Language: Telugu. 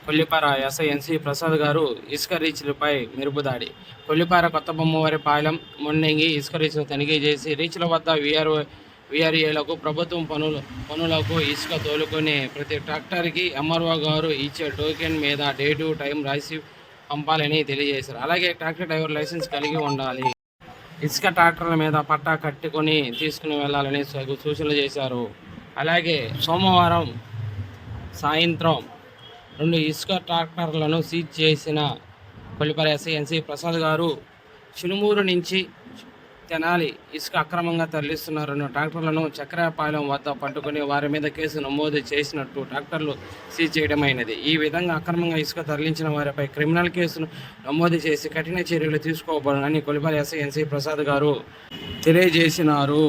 కొల్లిపార ఎస్ఐ ఎన్సి ప్రసాద్ గారు ఇసుక రీచ్లపై మెరుపుదాడి. కొల్లిపార కొత్త బొమ్మవారిపాలెం మొండెంగి ఇసుక రీచ్ను తనిఖీ చేసి రీచ్ల వద్ద వీఆర్ఏలకు ప్రభుత్వం పనులకు ఇసుక తోలుకునే ప్రతి ట్రాక్టర్కి ఎంఆర్ఓ గారు ఇచ్చే టోకెన్ మీద డేటు టైం రాసి పంపాలని తెలియజేశారు. అలాగే ట్రాక్టర్ డ్రైవర్ లైసెన్స్ కలిగి ఉండాలి. ఇసుక ట్రాక్టర్ల మీద పట్టా కట్టుకొని తీసుకుని వెళ్లాలని సూచనలు చేశారు. అలాగే సోమవారం సాయంత్రం 2 ఇసుక ట్రాక్టర్లను సీజ్ చేసిన కొల్లిపార ఎస్ఐ ఎన్సి ప్రసాద్ గారు చినుమూరు నుంచి తెనాలి ఇసుక అక్రమంగా తరలిస్తున్న 2 ట్రాక్టర్లను చక్రాపాలెం వద్ద పట్టుకుని వారి మీద కేసు నమోదు చేసినట్టు ట్రాక్టర్లు సీజ్ చేయడమైనది. ఈ విధంగా అక్రమంగా ఇసుక తరలించిన వారిపై క్రిమినల్ కేసును నమోదు చేసి కఠిన చర్యలు తీసుకోబడునని కొల్లిపార ఎస్ఐ ఎన్సి ప్రసాద్ గారు తెలియజేసినారు.